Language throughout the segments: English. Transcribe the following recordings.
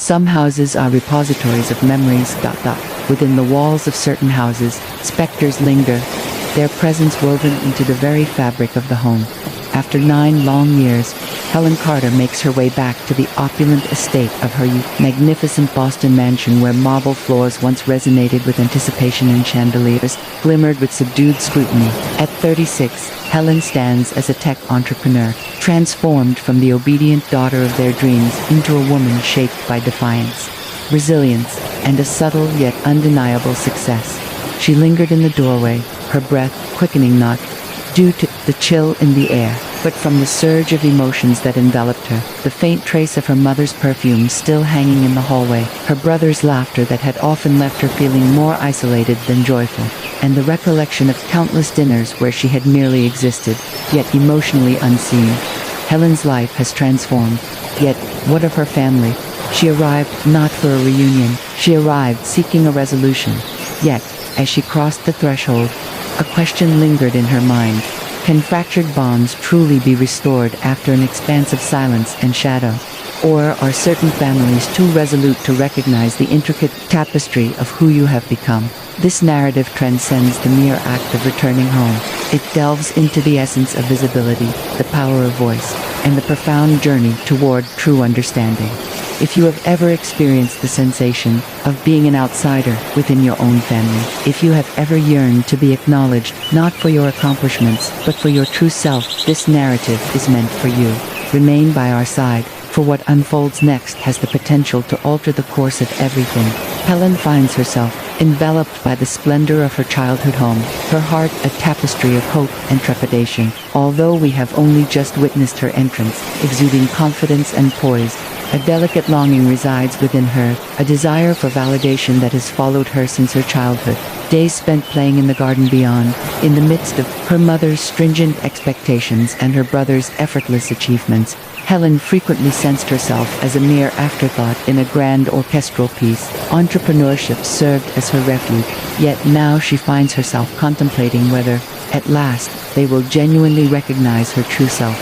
Some houses are repositories of memories. Within the walls of certain houses, specters linger, their presence woven into the very fabric of the home. After 9 long years, Helen Carter makes her way back to the opulent estate of her magnificent Boston mansion, where marble floors once resonated with anticipation and chandeliers glimmered with subdued scrutiny. At 36, Helen stands as a tech entrepreneur, transformed from the obedient daughter of their dreams into a woman shaped by defiance, resilience, and a subtle yet undeniable success. She lingered in the doorway, her breath quickening not due to the chill in the air, but from the surge of emotions that enveloped her, the faint trace of her mother's perfume still hanging in the hallway, her brother's laughter that had often left her feeling more isolated than joyful, and the recollection of countless dinners where she had merely existed, yet emotionally unseen. Helen's life has transformed, yet what of her family? She arrived not for a reunion, she arrived seeking a resolution. Yet, as she crossed the threshold, a question lingered in her mind. Can fractured bonds truly be restored after an expanse of silence and shadow? Or are certain families too resolute to recognize the intricate tapestry of who you have become? This narrative transcends the mere act of returning home. It delves into the essence of visibility, the power of voice, and the profound journey toward true understanding. If you have ever experienced the sensation of being an outsider within your own family, if you have ever yearned to be acknowledged not for your accomplishments but for your true self, this narrative is meant for you. Remain by our side, for what unfolds next has the potential to alter the course of everything. Helen finds herself enveloped by the splendor of her childhood home, her heart a tapestry of hope and trepidation. Although we have only just witnessed her entrance, exuding confidence and poise, a delicate longing resides within her, a desire for validation that has followed her since her childhood. Days spent playing in the garden beyond, in the midst of her mother's stringent expectations and her brother's effortless achievements, Helen frequently sensed herself as a mere afterthought in a grand orchestral piece. Entrepreneurship served as her refuge, yet now she finds herself contemplating whether, at last, they will genuinely recognize her true self.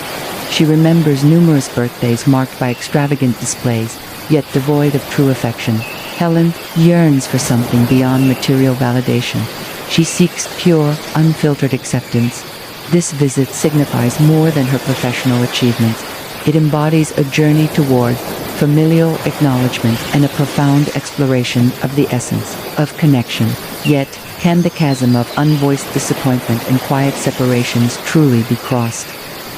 She remembers numerous birthdays marked by extravagant displays, yet devoid of true affection. Helen yearns for something beyond material validation. She seeks pure, unfiltered acceptance. This visit signifies more than her professional achievements. It embodies a journey toward familial acknowledgement and a profound exploration of the essence of connection. Yet, can the chasm of unvoiced disappointment and quiet separations truly be crossed?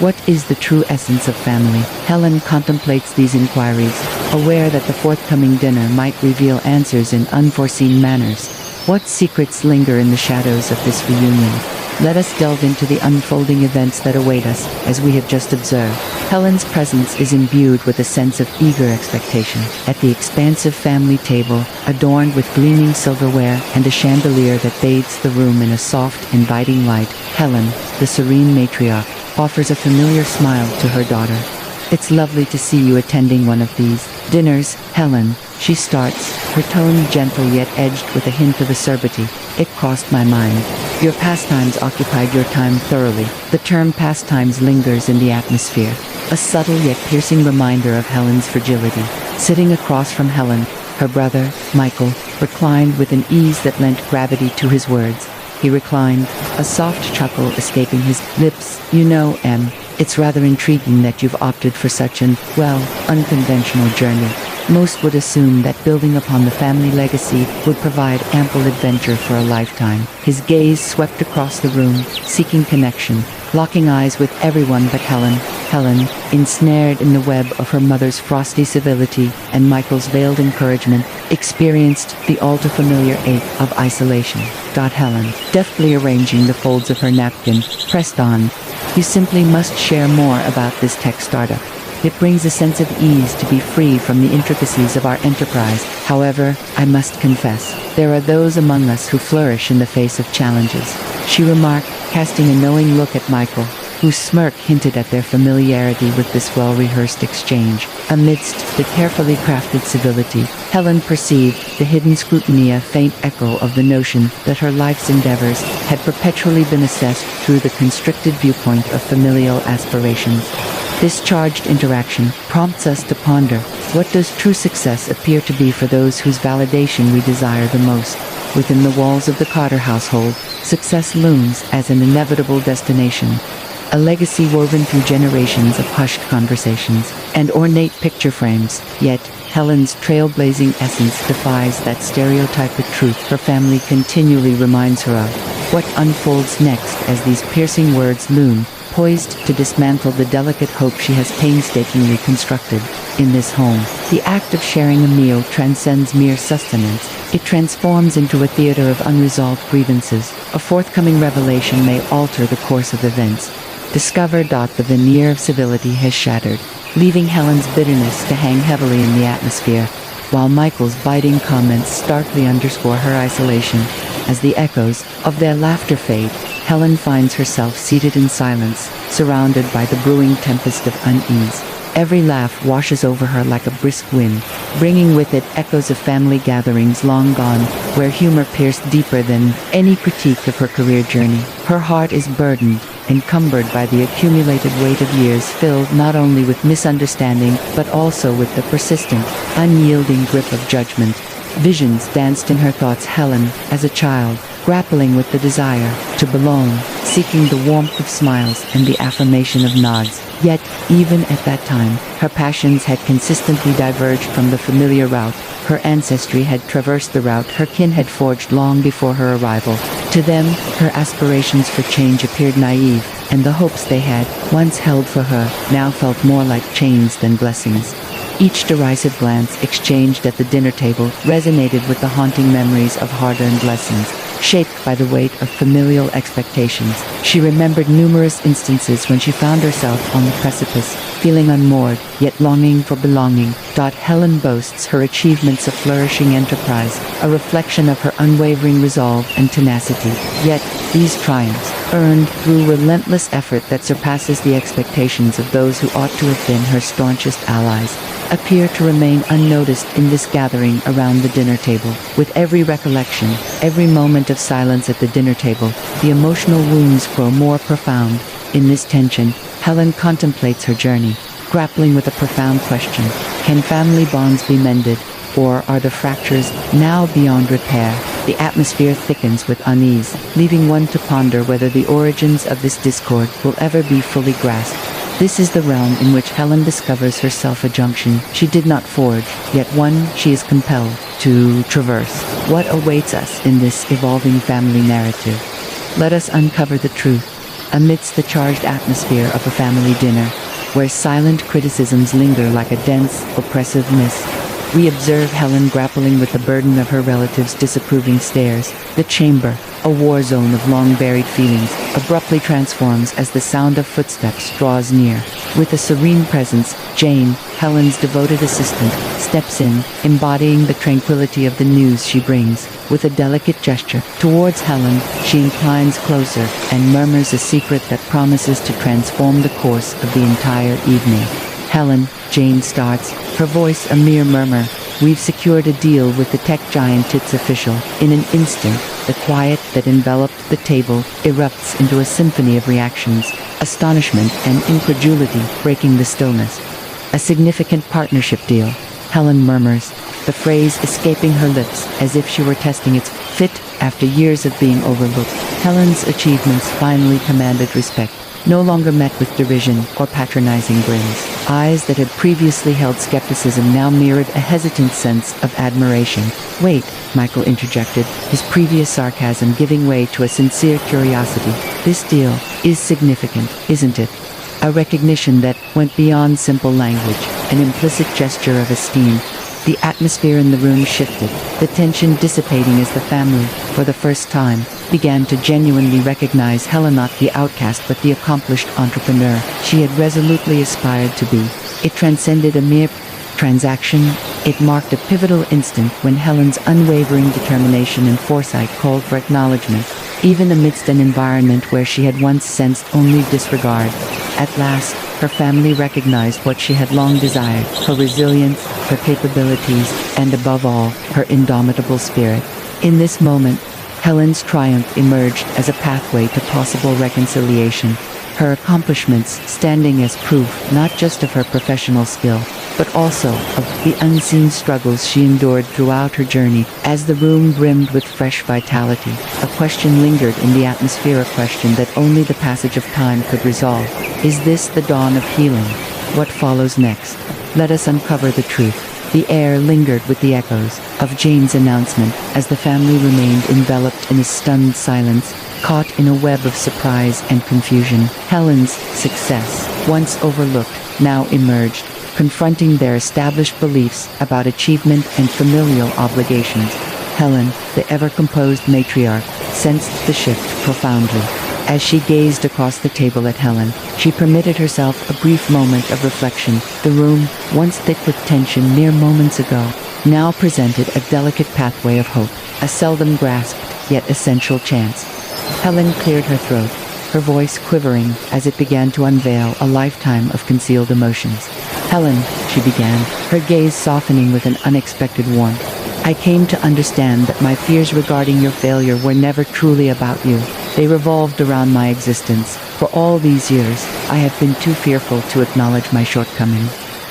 What is the true essence of family? Helen contemplates these inquiries, aware that the forthcoming dinner might reveal answers in unforeseen manners. What secrets linger in the shadows of this reunion? Let us delve into the unfolding events that await us, as we have just observed. Helen's presence is imbued with a sense of eager expectation. At the expansive family table, adorned with gleaming silverware and a chandelier that bathes the room in a soft, inviting light, Helen, the serene matriarch, offers a familiar smile to her daughter. It's lovely to see you attending one of these dinners, Helen. She starts, her tone gentle yet edged with a hint of acerbity. It crossed my mind. Your pastimes occupied your time thoroughly. The term pastimes lingers in the atmosphere, a subtle yet piercing reminder of Helen's fragility. Sitting across from Helen, her brother, Michael, reclined with an ease that lent gravity to his words. He reclined, a soft chuckle escaping his lips. You know, Em, it's rather intriguing that you've opted for such an, unconventional journey. Most would assume that building upon the family legacy would provide ample adventure for a lifetime. His gaze swept across the room, seeking connection, locking eyes with everyone but Helen. Helen, ensnared in the web of her mother's frosty civility and Michael's veiled encouragement, experienced the all-too-familiar ache of isolation. Helen, deftly arranging the folds of her napkin, pressed on. You simply must share more about this tech startup. It brings a sense of ease to be free from the intricacies of our enterprise. However, I must confess, there are those among us who flourish in the face of challenges, she remarked, casting a knowing look at Michael, whose smirk hinted at their familiarity with this well-rehearsed exchange. Amidst the carefully crafted civility, Helen perceived the hidden scrutiny, a faint echo of the notion that her life's endeavors had perpetually been assessed through the constricted viewpoint of familial aspirations. This charged interaction prompts us to ponder, What does true success appear to be for those whose validation we desire the most? Within the walls of the Carter household, success looms as an inevitable destination. A legacy woven through generations of hushed conversations and ornate picture frames, yet Helen's trailblazing essence defies that stereotypic truth her family continually reminds her of. What unfolds next as these piercing words loom, poised to dismantle the delicate hope she has painstakingly constructed? In this home, the act of sharing a meal transcends mere sustenance. It transforms into a theater of unresolved grievances. A forthcoming revelation may alter the course of events. Discover. The veneer of civility has shattered, leaving Helen's bitterness to hang heavily in the atmosphere, while Michael's biting comments starkly underscore her isolation. As the echoes of their laughter fade, Helen finds herself seated in silence, surrounded by the brewing tempest of unease. Every laugh washes over her like a brisk wind, bringing with it echoes of family gatherings long gone, where humor pierced deeper than any critique of her career journey. Her heart is burdened, encumbered by the accumulated weight of years filled not only with misunderstanding, but also with the persistent, unyielding grip of judgment. Visions danced in her thoughts. Helen, as a child, grappling with the desire to belong, seeking the warmth of smiles and the affirmation of nods. Yet, even at that time, her passions had consistently diverged from the familiar route. Her ancestry had traversed the route her kin had forged long before her arrival. To them, her aspirations for change appeared naive, and the hopes they had once held for her now felt more like chains than blessings. Each derisive glance exchanged at the dinner table resonated with the haunting memories of hard-earned lessons. Shaped by the weight of familial expectations, she remembered numerous instances when she found herself on the precipice, feeling unmoored, yet longing for belonging. Helen boasts her achievements of flourishing enterprise, a reflection of her unwavering resolve and tenacity. Yet, these triumphs, earned through relentless effort that surpasses the expectations of those who ought to have been her staunchest allies, appear to remain unnoticed in this gathering around the dinner table. With every recollection, every moment of silence at the dinner table, the emotional wounds grow more profound. In this tension, Helen contemplates her journey, grappling with a profound question: can family bonds be mended, or are the fractures now beyond repair? The atmosphere thickens with unease, leaving one to ponder whether the origins of this discord will ever be fully grasped. This is the realm in which Helen discovers herself, a junction she did not forge, yet one she is compelled to traverse. What awaits us in this evolving family narrative? Let us uncover the truth amidst the charged atmosphere of a family dinner, where silent criticisms linger like a dense, oppressive mist. We observe Helen grappling with the burden of her relatives' disapproving stares. The chamber, a war zone of long-buried feelings, abruptly transforms as the sound of footsteps draws near. With a serene presence, Jane, Helen's devoted assistant, steps in, embodying the tranquility of the news she brings. With a delicate gesture towards Helen, she inclines closer and murmurs a secret that promises to transform the course of the entire evening. Helen, Jane starts, her voice a mere murmur. We've secured a deal with the tech giant. It's official. In an instant, the quiet that enveloped the table erupts into a symphony of reactions, astonishment and incredulity breaking the stillness. A significant partnership deal, Helen murmurs, the phrase escaping her lips as if she were testing its fit after years of being overlooked. Helen's achievements finally commanded respect, no longer met with derision or patronizing grins. Eyes that had previously held skepticism now mirrored a hesitant sense of admiration. Wait, Michael interjected, his previous sarcasm giving way to a sincere curiosity. This deal is significant, isn't it? A recognition that went beyond simple language, an implicit gesture of esteem. The atmosphere in the room shifted, the tension dissipating as the family, for the first time, began to genuinely recognize Helen, not the outcast but the accomplished entrepreneur she had resolutely aspired to be. It transcended a mere transaction. It marked a pivotal instant when Helen's unwavering determination and foresight called for acknowledgement, even amidst an environment where she had once sensed only disregard. At last, her family recognized what she had long desired: her resilience, her capabilities, and above all, her indomitable spirit. In this moment, Helen's triumph emerged as a pathway to possible reconciliation, her accomplishments standing as proof not just of her professional skill, but also of the unseen struggles she endured throughout her journey. As the room brimmed with fresh vitality, a question lingered in the atmosphere, a question that only the passage of time could resolve. Is this the dawn of healing? What follows next? Let us uncover the truth. The air lingered with the echoes of Jane's announcement as the family remained enveloped in a stunned silence, caught in a web of surprise and confusion. Helen's success, once overlooked, now emerged, confronting their established beliefs about achievement and familial obligations. Helen, the ever-composed matriarch, sensed the shift profoundly. As she gazed across the table at Helen, she permitted herself a brief moment of reflection. The room, once thick with tension mere moments ago, now presented a delicate pathway of hope, a seldom grasped yet essential chance. Helen cleared her throat, her voice quivering as it began to unveil a lifetime of concealed emotions. "Helen," she began, her gaze softening with an unexpected warmth, "I came to understand that my fears regarding your failure were never truly about you. They revolved around my existence. For all these years, I have been too fearful to acknowledge my shortcomings,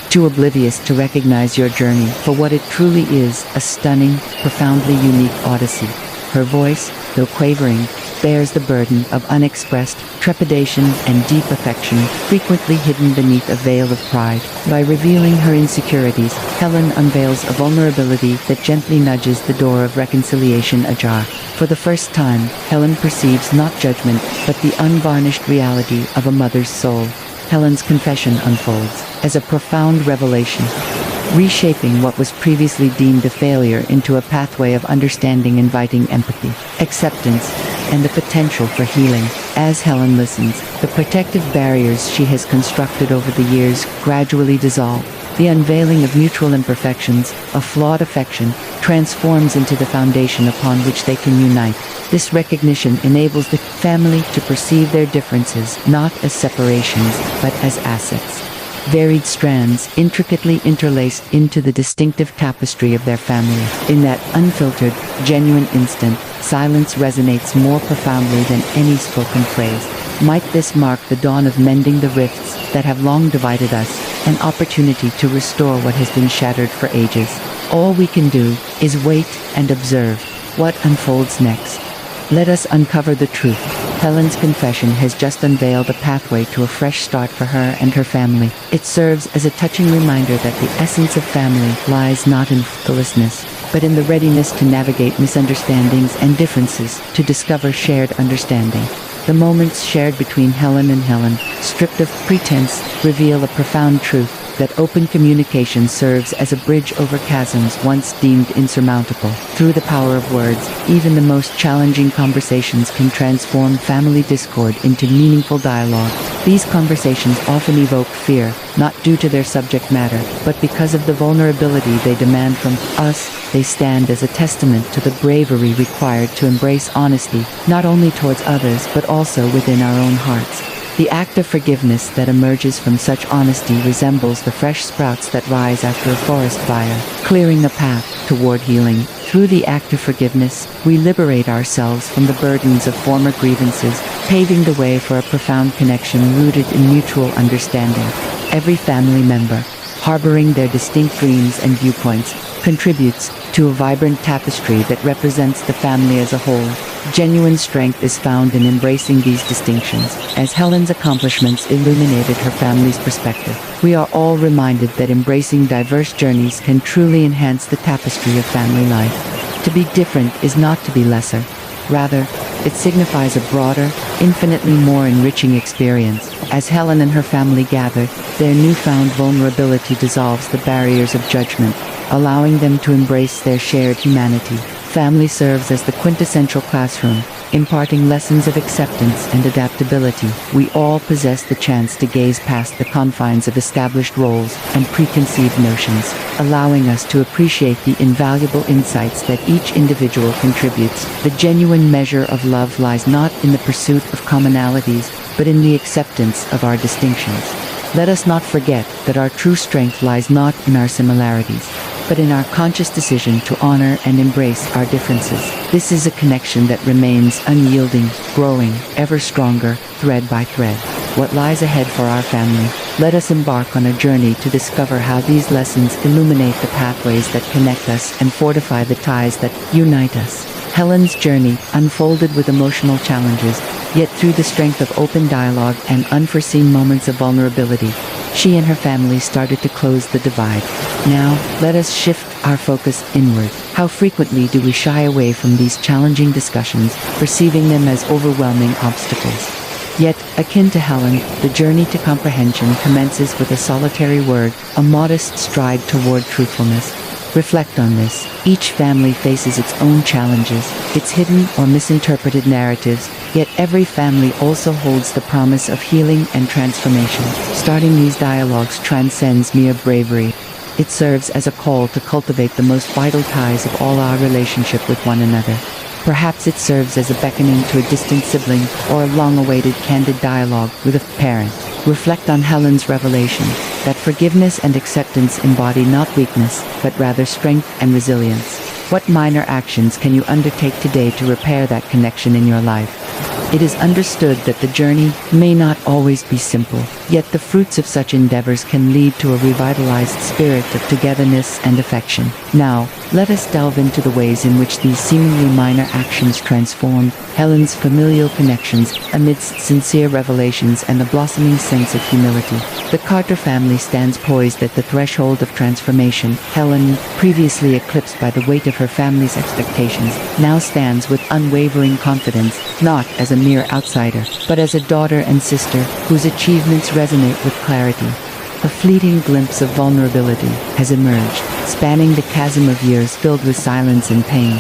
too oblivious to recognize your journey for what it truly is, a stunning, profoundly unique odyssey." Her voice, though quavering, bears the burden of unexpressed trepidation and deep affection, frequently hidden beneath a veil of pride. By revealing her insecurities, Helen unveils a vulnerability that gently nudges the door of reconciliation ajar. For the first time, Helen perceives not judgment, but the unvarnished reality of a mother's soul. Helen's confession unfolds as a profound revelation, reshaping what was previously deemed a failure into a pathway of understanding, inviting empathy, acceptance, and the potential for healing. As Helen listens, the protective barriers she has constructed over the years gradually dissolve. The unveiling of mutual imperfections, a flawed affection, transforms into the foundation upon which they can unite. This recognition enables the family to perceive their differences not as separations, but as assets. Varied strands intricately interlaced into the distinctive tapestry of their family. In that unfiltered, genuine instant, silence resonates more profoundly than any spoken phrase. Might this mark the dawn of mending the rifts that have long divided us, an opportunity to restore what has been shattered for ages. All we can do is wait and observe what unfolds next. Let us uncover the truth. Helen's confession has just unveiled a pathway to a fresh start for her and her family. It serves as a touching reminder that the essence of family lies not in faithlessness, but in the readiness to navigate misunderstandings and differences, to discover shared understanding. The moments shared between Helen and Helen, stripped of pretense, reveal a profound truth, that open communication serves as a bridge over chasms once deemed insurmountable. Through the power of words, even the most challenging conversations can transform family discord into meaningful dialogue. These conversations often evoke fear, not due to their subject matter, but because of the vulnerability they demand from us. They stand as a testament to the bravery required to embrace honesty, not only towards others but also within our own hearts. The act of forgiveness that emerges from such honesty resembles the fresh sprouts that rise after a forest fire, clearing a path toward healing. Through the act of forgiveness, we liberate ourselves from the burdens of former grievances, paving the way for a profound connection rooted in mutual understanding. Every family member, harboring their distinct dreams and viewpoints, contributes to a vibrant tapestry that represents the family as a whole. Genuine strength is found in embracing these distinctions. As Helen's accomplishments illuminated her family's perspective, we are all reminded that embracing diverse journeys can truly enhance the tapestry of family life. To be different is not to be lesser. Rather, it signifies a broader, infinitely more enriching experience. As Helen and her family gather, their newfound vulnerability dissolves the barriers of judgment, allowing them to embrace their shared humanity. Family serves as the quintessential classroom, imparting lessons of acceptance and adaptability. We all possess the chance to gaze past the confines of established roles and preconceived notions, allowing us to appreciate the invaluable insights that each individual contributes. The genuine measure of love lies not in the pursuit of commonalities, but in the acceptance of our distinctions. Let us not forget that our true strength lies not in our similarities, but in our conscious decision to honor and embrace our differences. This is a connection that remains unyielding, growing, ever stronger, thread by thread. What lies ahead for our family? let us embark on a journey to discover how these lessons illuminate the pathways that connect us and fortify the ties that unite us. Helen's journey unfolded with emotional challenges, yet through the strength of open dialogue and unforeseen moments of vulnerability, she and her family started to close the divide. Now, let us shift our focus inward. How frequently do we shy away from these challenging discussions, perceiving them as overwhelming obstacles? Yet, akin to Helen, the journey to comprehension commences with a solitary word, a modest stride toward truthfulness. Reflect on this. Each family faces its own challenges, its hidden or misinterpreted narratives, yet every family also holds the promise of healing and transformation. Starting these dialogues transcends mere bravery. It serves as a call to cultivate the most vital ties of all our relationship with one another. Perhaps it serves as a beckoning to a distant sibling or a long-awaited candid dialogue with a parent. Reflect on Helen's revelation, that forgiveness and acceptance embody not weakness, but rather strength and resilience. What minor actions can you undertake today to repair that connection in your life? It is understood that the journey may not always be simple, yet the fruits of such endeavors can lead to a revitalized spirit of togetherness and affection. Now, let us delve into the ways in which these seemingly minor actions transformed Helen's familial connections amidst sincere revelations and a blossoming sense of humility. The Carter family stands poised at the threshold of transformation. Helen, previously eclipsed by the weight of her family's expectations, now stands with unwavering confidence, not as a mere outsider, but as a daughter and sister whose achievements resonate with clarity. A fleeting glimpse of vulnerability has emerged, spanning the chasm of years filled with silence and pain.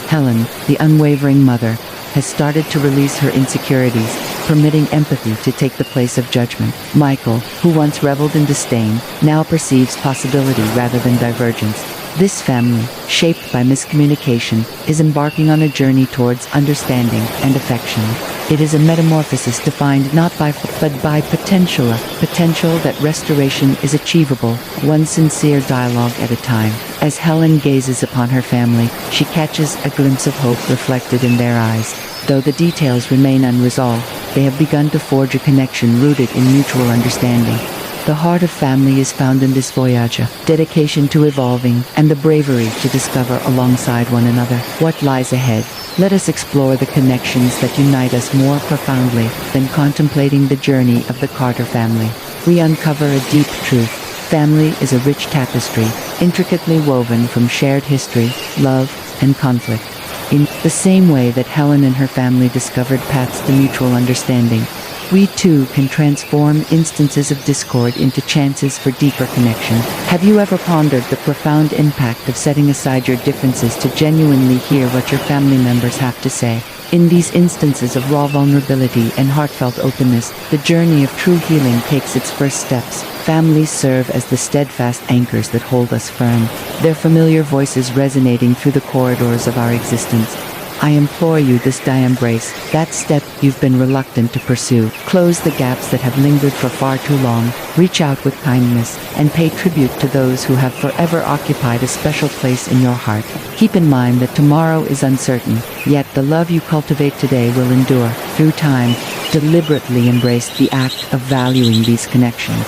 Helen, the unwavering mother, has started to release her insecurities, permitting empathy to take the place of judgment. Michael, who once reveled in disdain, now perceives possibility rather than divergence. This family, shaped by miscommunication, is embarking on a journey towards understanding and affection. It is a metamorphosis defined not by but by potential that restoration is achievable, one sincere dialogue at a time. As Helen gazes upon her family, she catches a glimpse of hope reflected in their eyes. Though the details remain unresolved, they have begun to forge a connection rooted in mutual understanding. The heart of family is found in this voyage, dedication to evolving, and the bravery to discover alongside one another what lies ahead. Let us explore the connections that unite us more profoundly than contemplating the journey of the Carter family. We uncover a deep truth. Family is a rich tapestry, intricately woven from shared history, love, and conflict. In the same way that Helen and her family discovered paths to mutual understanding, we too can transform instances of discord into chances for deeper connection. Have you ever pondered the profound impact of setting aside your differences to genuinely hear what your family members have to say? In these instances of raw vulnerability and heartfelt openness, the journey of true healing takes its first steps. Families serve as the steadfast anchors that hold us firm, their familiar voices resonating through the corridors of our existence. I implore you this day embrace that step you've been reluctant to pursue. Close the gaps that have lingered for far too long, reach out with kindness, and pay tribute to those who have forever occupied a special place in your heart. Keep in mind that tomorrow is uncertain, yet the love you cultivate today will endure. Through time, deliberately embrace the act of valuing these connections,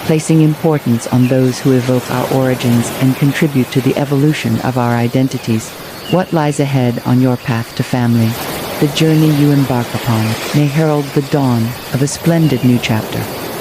placing importance on those who evoke our origins and contribute to the evolution of our identities. What lies ahead on your path to family? The journey you embark upon may herald the dawn of a splendid new chapter.